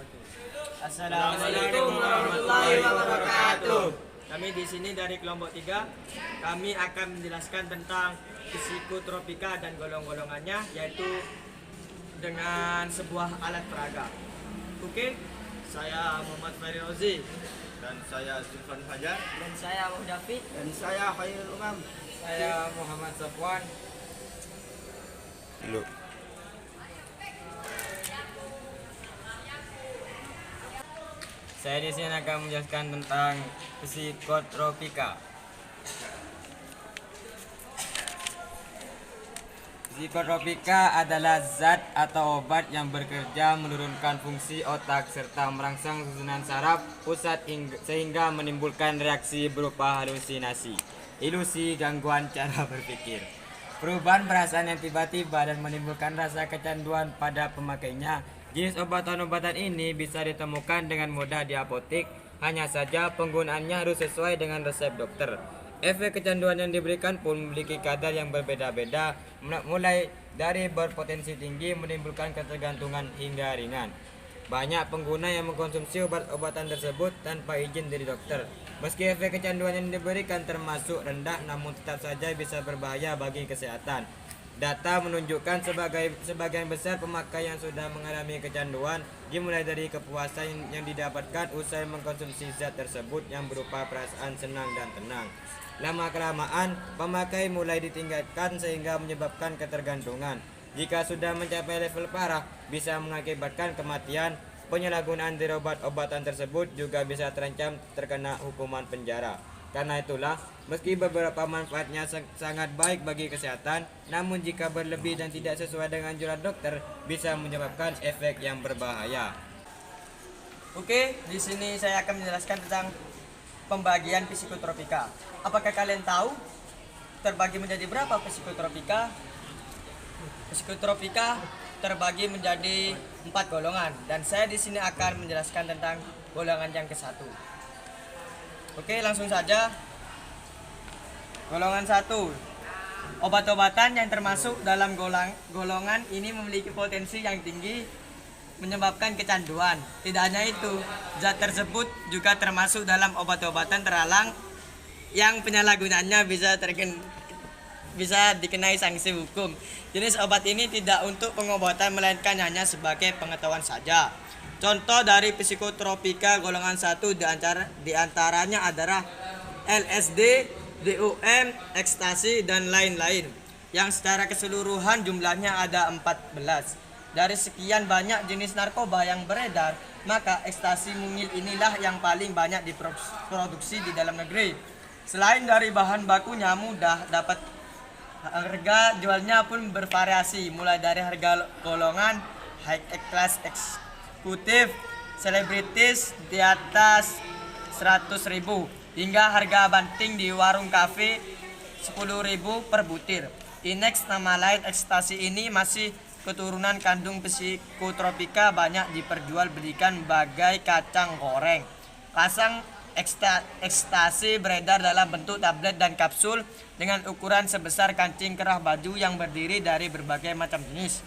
wabarakatuh. Assalamualaikum warahmatullahi wabarakatuh. Kami di sini dari kelompok 3. Kami akan menjelaskan tentang psikotropika dan golong-golongannya, yaitu dengan sebuah alat peraga. Oke, saya Muhammad Ferry Rozi. Dan saya Zulfan Fajar. Dan saya Abu David. Dan saya Khairul Umam. Saya Muhammad Safwan. Lu. Saya di sini akan menjelaskan tentang psikotropika. Psikotropika adalah zat atau obat yang bekerja menurunkan fungsi otak serta merangsang susunan saraf pusat sehingga menimbulkan reaksi berupa halusinasi, ilusi, gangguan cara berpikir, perubahan perasaan yang tiba-tiba dan menimbulkan rasa kecanduan pada pemakainya. Jenis obat-obatan ini bisa ditemukan dengan mudah di apotek, hanya saja penggunaannya harus sesuai dengan resep dokter. Efek kecanduan yang diberikan pun memiliki kadar yang berbeda-beda, mulai dari berpotensi tinggi menimbulkan ketergantungan hingga ringan. Banyak pengguna yang mengkonsumsi obat-obatan tersebut tanpa izin dari dokter. Meski efek kecanduan yang diberikan termasuk rendah, namun tetap saja bisa berbahaya bagi kesehatan. Data menunjukkan sebagian besar pemakai yang sudah mengalami kecanduan dimulai dari kepuasan yang didapatkan usai mengkonsumsi zat tersebut yang berupa perasaan senang dan tenang. Lama-kelamaan, pemakai mulai ditinggalkan sehingga menyebabkan ketergantungan. Jika sudah mencapai level parah, bisa mengakibatkan kematian. Penyalahgunaan dari obat-obatan tersebut juga bisa terancam terkena hukuman penjara. Karena itulah, meski beberapa manfaatnya sangat baik bagi kesehatan, namun jika berlebih dan tidak sesuai dengan anjuran dokter, bisa menyebabkan efek yang berbahaya. Oke, di sini saya akan menjelaskan tentang pembagian psikotropika. Apakah kalian tahu terbagi menjadi berapa psikotropika? Psikotropika terbagi menjadi 4 golongan, dan saya di sini akan menjelaskan tentang golongan yang ke-1. Oke, langsung saja. Golongan 1. Obat-obatan yang termasuk dalam golongan ini memiliki potensi yang tinggi menyebabkan kecanduan. Tidak hanya itu, zat tersebut juga termasuk dalam obat-obatan terlarang yang penyalahgunaannya bisa dikenai sanksi hukum. Jenis obat ini tidak untuk pengobatan melainkan hanya sebagai pengetahuan saja. Contoh dari psikotropika golongan 1 diantaranya adalah LSD, DOM, ekstasi, dan lain-lain, yang secara keseluruhan jumlahnya ada 14. Dari sekian banyak jenis narkoba yang beredar, maka ekstasi mungil inilah yang paling banyak diproduksi di dalam negeri. Selain dari bahan bakunya mudah dapat, harga jualnya pun bervariasi, mulai dari harga golongan high class eksekutif, selebritis di atas 100.000 hingga harga banting di warung kafe 10.000 per butir. Inex, nama lain ekstasi ini, masih keturunan kandung psikotropika, banyak diperjualbelikan bagai kacang goreng. Pasang ekstasi beredar dalam bentuk tablet dan kapsul dengan ukuran sebesar kancing kerah baju yang berdiri dari berbagai macam jenis.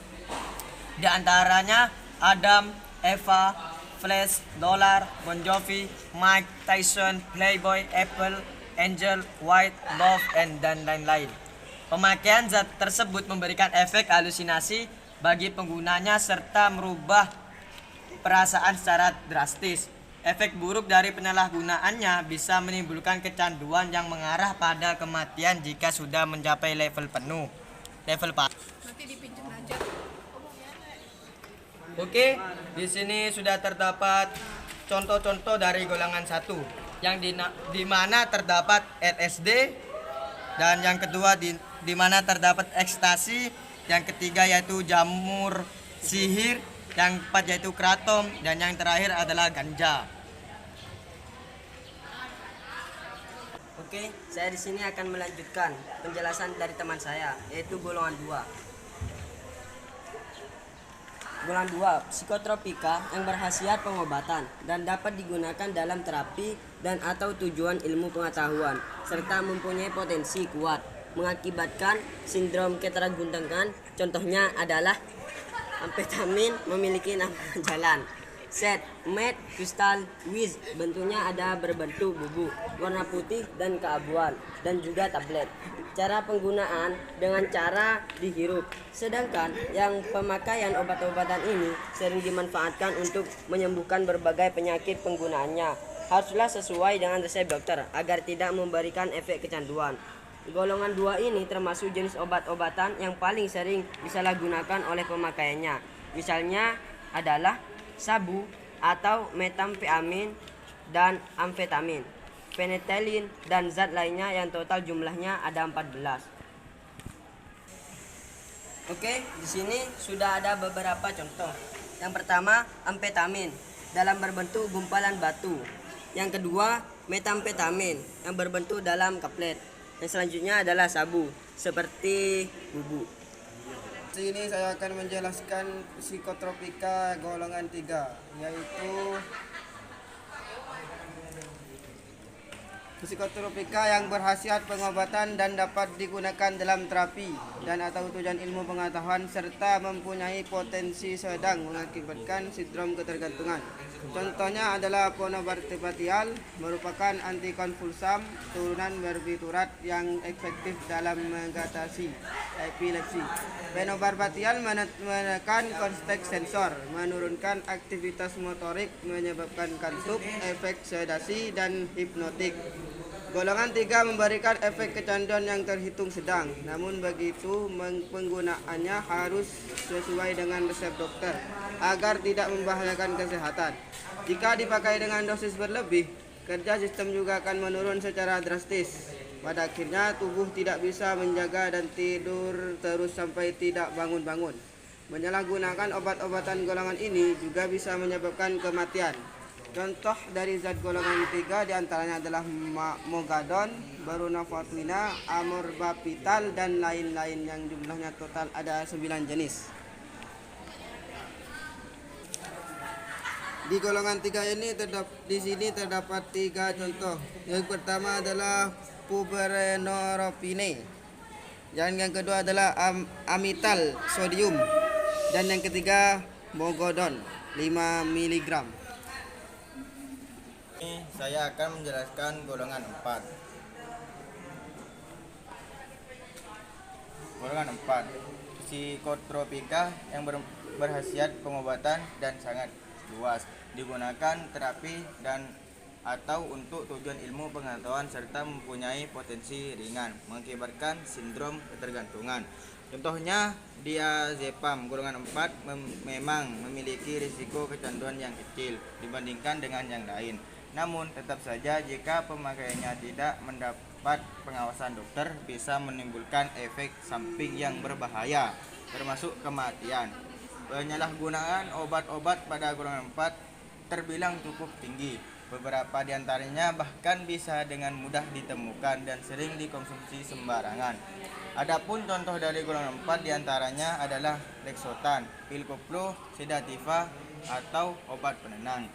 Di antaranya Adam, Eva, Flash, Dollar, Bon Jovi, Mike Tyson, Playboy, Apple, Angel, White, Love, dan lain-lain. Pemakaian zat tersebut memberikan efek halusinasi bagi penggunanya serta merubah perasaan secara drastis. Efek buruk dari penyalahgunaannya bisa menimbulkan kecanduan yang mengarah pada kematian jika sudah mencapai level penuh. Nanti dipinjam aja. Oke, di sini sudah terdapat contoh-contoh dari golongan 1 yang di mana terdapat LSD, dan yang kedua di mana terdapat ekstasi, yang ketiga yaitu jamur sihir, yang keempat yaitu kratom, dan yang terakhir adalah ganja. Oke, saya di sini akan melanjutkan penjelasan dari teman saya, yaitu golongan 2. Golongan 2, psikotropika yang berkhasiat pengobatan dan dapat digunakan dalam terapi dan atau tujuan ilmu pengetahuan, serta mempunyai potensi kuat mengakibatkan sindrom ketergantungan. Contohnya adalah amfetamin, memiliki nama jalan. Set, matte, kristal, wiz. Bentuknya ada berbentuk bubuk, warna putih dan keabuan, dan juga tablet. Cara penggunaan dengan cara dihirup. Sedangkan yang pemakaian obat-obatan ini sering dimanfaatkan untuk menyembuhkan berbagai penyakit. Penggunaannya haruslah sesuai dengan resep dokter agar tidak memberikan efek kecanduan. Golongan 2 ini termasuk jenis obat-obatan yang paling sering disalahgunakan oleh pemakaiannya. Misalnya adalah sabu atau metamfetamin dan amfetamin, penetelin dan zat lainnya yang total jumlahnya ada 14. Oke, di sini sudah ada beberapa contoh. Yang pertama, amfetamin dalam berbentuk gumpalan batu. Yang kedua, metamfetamin yang berbentuk dalam kaplet. Yang selanjutnya adalah sabu seperti bubuk. Di sini saya akan menjelaskan psikotropika golongan 3, yaitu psikotropika yang berkhasiat pengobatan dan dapat digunakan dalam terapi dan atau tujuan ilmu pengetahuan serta mempunyai potensi sedang mengakibatkan sindrom ketergantungan. Contohnya adalah penobarbiturial, merupakan antikonvulsam turunan barbiturat yang efektif dalam mengatasi epilepsi. Penobarbiturial menekan konteks sensor, menurunkan aktivitas motorik, menyebabkan kantuk, efek sedasi dan hipnotik. Golongan 3 memberikan efek kecanduan yang terhitung sedang, namun begitu penggunaannya harus sesuai dengan resep dokter agar tidak membahayakan kesehatan. Jika dipakai dengan dosis berlebih, kerja sistem juga akan menurun secara drastis. Pada akhirnya tubuh tidak bisa menjaga dan tidur terus sampai tidak bangun-bangun. Menyalahgunakan obat-obatan golongan ini juga bisa menyebabkan kematian. Contoh dari zat golongan 3 diantaranya adalah mogadon, barunafortuna, amorbapital, dan lain-lain yang jumlahnya total ada 9 jenis. Di golongan 3 ini di sini terdapat 3 contoh. Yang pertama adalah puberenoropine, yang kedua adalah amital sodium, dan yang ketiga mogadon 5 mg. Ini saya akan menjelaskan golongan 4. Golongan 4, psikotropika yang berkhasiat pengobatan dan sangat luas, digunakan terapi dan atau untuk tujuan ilmu pengetahuan serta mempunyai potensi ringan mengakibatkan sindrom ketergantungan. Contohnya diazepam golongan 4 memang memiliki risiko kecanduan yang kecil dibandingkan dengan yang lain. Namun tetap saja jika pemakaiannya tidak mendapat pengawasan dokter bisa menimbulkan efek samping yang berbahaya termasuk kematian. Penyalahgunaan obat-obat pada golongan 4 terbilang cukup tinggi. Beberapa diantaranya bahkan bisa dengan mudah ditemukan dan sering dikonsumsi sembarangan. Adapun contoh dari golongan 4 diantaranya adalah Lexotan, pil koplo, sedativa atau obat penenang,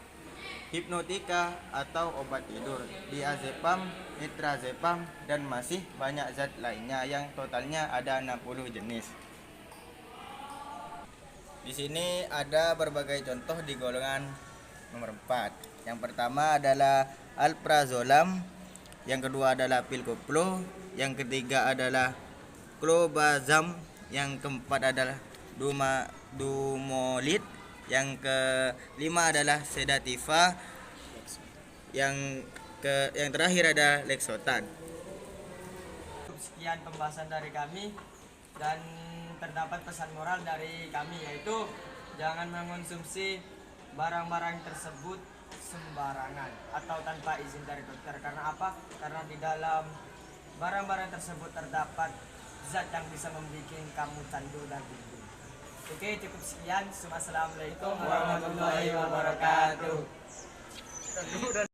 hipnotika atau obat tidur, diazepam, nitrazepam, dan masih banyak zat lainnya yang totalnya ada 60 jenis. Di sini ada berbagai contoh di golongan nomor 4. Yang pertama adalah alprazolam, yang kedua adalah pil koplo, yang ketiga adalah clobazam, yang keempat adalah dumolit, yang kelima adalah sedativa, yang terakhir ada Lexotan. Sekian pembahasan dari kami dan terdapat pesan moral dari kami, yaitu jangan mengonsumsi barang-barang tersebut sembarangan atau tanpa izin dari dokter. Karena apa? Karena di dalam barang-barang tersebut terdapat zat yang bisa membuat kamu candu dan bingung. Oke, cukup sekian. Assalamualaikum warahmatullahi wabarakatuh.